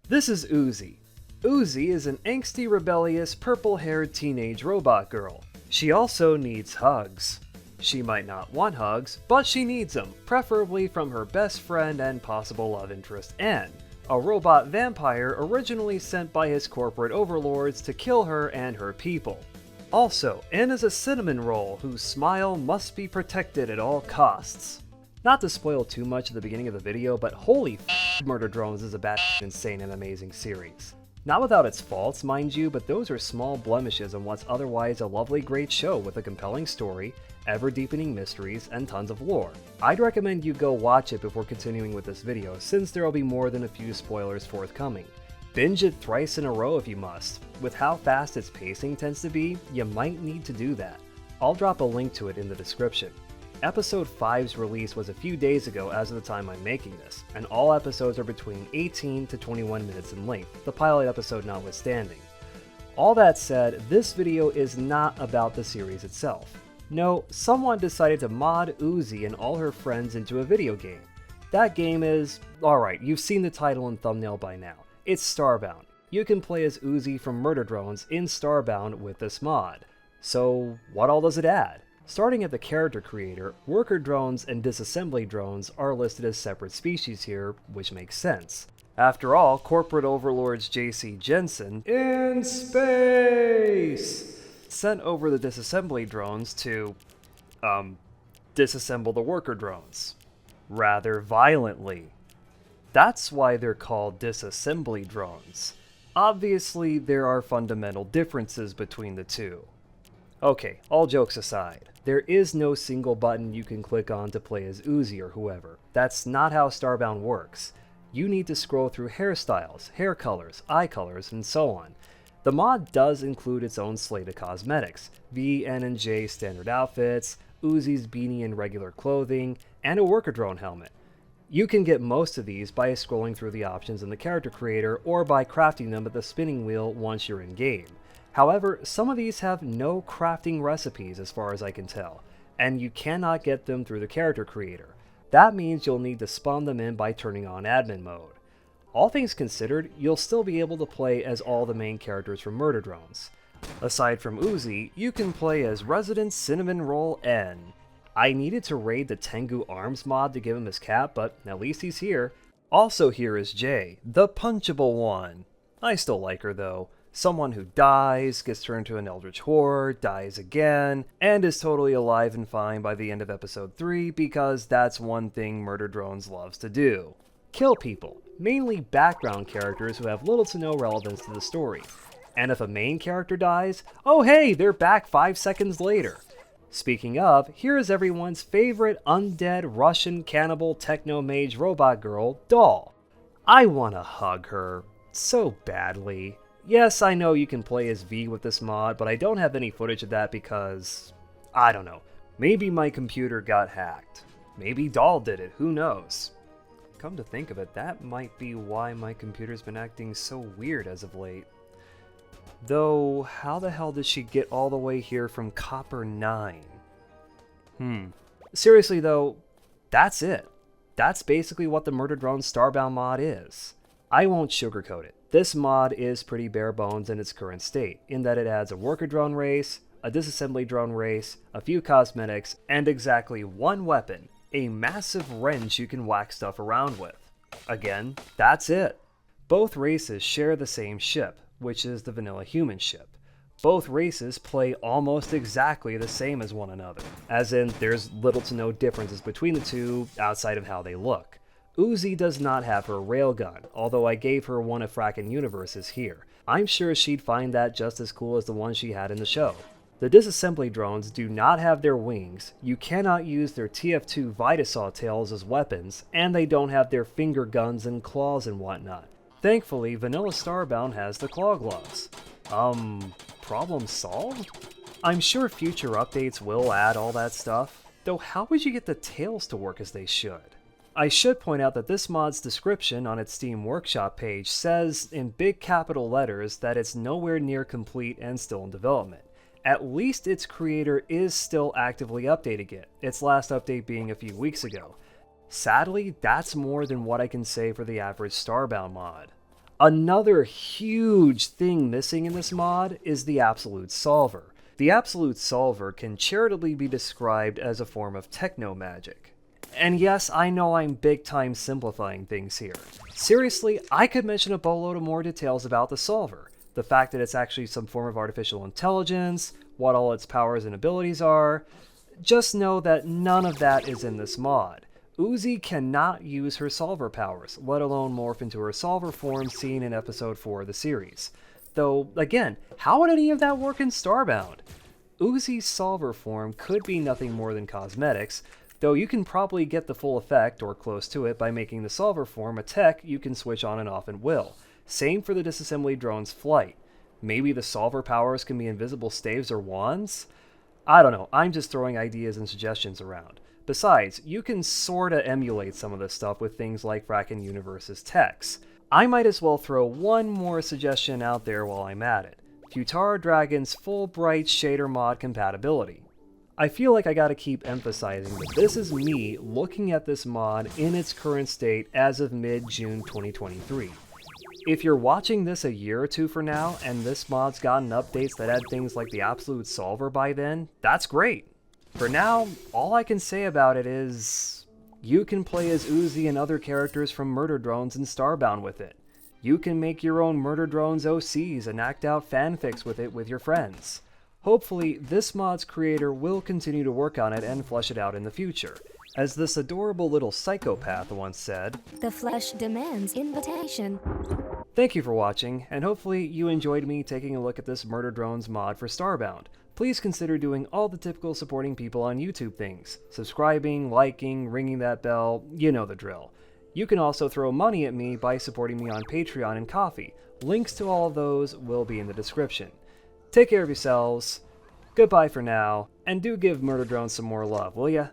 This is Uzi. Uzi is an angsty, rebellious, purple-haired teenage robot girl. She also needs hugs. She might not want hugs, but she needs them, preferably from her best friend and possible love interest, N, a robot vampire originally sent by his corporate overlords to kill her and her people. Also, N is a cinnamon roll whose smile must be protected at all costs. Not to spoil too much at the beginning of the video, but holy Murder Drones is a insane and amazing series. Not without its faults, mind you, but those are small blemishes on what's otherwise a lovely great show with a compelling story, ever-deepening mysteries, and tons of lore. I'd recommend you go watch it before continuing with this video, since there will be more than a few spoilers forthcoming. Binge it thrice in a row if you must. With how fast its pacing tends to be, you might need to do that. I'll drop a link to it in the description. Episode 5's release was a few days ago as of the time I'm making this, and all episodes are between 18 to 21 minutes in length, the pilot episode notwithstanding. All that said, this video is not about the series itself. No, someone decided to mod Uzi and all her friends into a video game. That game is... alright, you've seen the title and thumbnail by now. It's Starbound. You can play as Uzi from Murder Drones in Starbound with this mod. So, what all does it add? Starting at the character creator, worker drones and disassembly drones are listed as separate species here, which makes sense. After all, corporate overlords J.C. Jensen, in space, sent over the disassembly drones to, disassemble the worker drones. Rather violently. That's why they're called disassembly drones. Obviously, there are fundamental differences between the two. Okay, all jokes aside, there is no single button you can click on to play as Uzi or whoever. That's not how Starbound works. You need to scroll through hairstyles, hair colors, eye colors, and so on. The mod does include its own slate of cosmetics, V, N, and J standard outfits, Uzi's beanie and regular clothing, and a worker drone helmet. You can get most of these by scrolling through the options in the character creator or by crafting them at the spinning wheel once you're in game. However, some of these have no crafting recipes as far as I can tell, and you cannot get them through the character creator. That means you'll need to spawn them in by turning on admin mode. All things considered, you'll still be able to play as all the main characters from Murder Drones. Aside from Uzi, you can play as Resident Cinnamon Roll N. I needed to raid the Tengu Arms mod to give him his cap, but at least he's here. Also here is Jay, the punchable one. I still like her though. Someone who dies, gets turned to an eldritch horde, dies again, and is totally alive and fine by the end of episode 3 because that's one thing Murder Drones loves to do. Kill people, mainly background characters who have little to no relevance to the story. And if a main character dies, oh hey, they're back 5 seconds later. Speaking of, here is everyone's favorite undead Russian cannibal techno mage robot girl, Doll. I wanna hug her so badly. Yes, I know you can play as V with this mod, but I don't have any footage of that because... I don't know. Maybe my computer got hacked. Maybe Doll did it, who knows? Come to think of it, that might be why my computer's been acting so weird as of late. Though, how the hell did she get all the way here from Copper 9? Seriously though, that's it. That's basically what the Murder Drones Starbound mod is. I won't sugarcoat it. This mod is pretty bare bones in its current state, in that it adds a worker drone race, a disassembly drone race, a few cosmetics, and exactly one weapon, a massive wrench you can whack stuff around with. Again, that's it. Both races share the same ship, which is the vanilla human ship. Both races play almost exactly the same as one another, as in there's little to no differences between the two outside of how they look. Uzi does not have her railgun, although I gave her one of Frackin' Universe's here. I'm sure she'd find that just as cool as the one she had in the show. The disassembly drones do not have their wings, you cannot use their TF2 Vitasaw tails as weapons, and they don't have their finger guns and claws and whatnot. Thankfully, Vanilla Starbound has the claw gloves. Problem solved? I'm sure future updates will add all that stuff, though how would you get the tails to work as they should? I should point out that this mod's description on its Steam Workshop page says in big capital letters that it's nowhere near complete and still in development. At least its creator is still actively updating it, its last update being a few weeks ago. Sadly, that's more than what I can say for the average Starbound mod. Another huge thing missing in this mod is the Absolute Solver. The Absolute Solver can charitably be described as a form of techno-magic. And yes, I know I'm big time simplifying things here. Seriously, I could mention a boatload of more details about the solver. The fact that it's actually some form of artificial intelligence, what all its powers and abilities are. Just know that none of that is in this mod. Uzi cannot use her solver powers, let alone morph into her solver form seen in episode 4 of the series. Though, again, how would any of that work in Starbound? Uzi's solver form could be nothing more than cosmetics, though you can probably get the full effect, or close to it, by making the solver form a tech you can switch on and off at will. Same for the disassembly drone's flight. Maybe the solver powers can be invisible staves or wands? I don't know, I'm just throwing ideas and suggestions around. Besides, you can sorta emulate some of this stuff with things like Frackin' Universe's techs. I might as well throw one more suggestion out there while I'm at it. Futara Dragon's full bright shader mod compatibility. I feel like I gotta keep emphasizing that this is me looking at this mod in its current state as of mid-June 2023. If you're watching this a year or two from now and this mod's gotten updates that add things like the Absolute Solver by then, that's great. For now, all I can say about it is, you can play as Uzi and other characters from Murder Drones and Starbound with it. You can make your own Murder Drones OCs and act out fanfics with it with your friends. Hopefully, this mod's creator will continue to work on it and flesh it out in the future. As this adorable little psychopath once said, "The flesh demands invitation." Thank you for watching, and hopefully you enjoyed me taking a look at this Murder Drones mod for Starbound. Please consider doing all the typical supporting people on YouTube things. Subscribing, liking, ringing that bell, you know the drill. You can also throw money at me by supporting me on Patreon and Ko-fi. Links to all of those will be in the description. Take care of yourselves, goodbye for now, and do give Murder Drones some more love, will ya?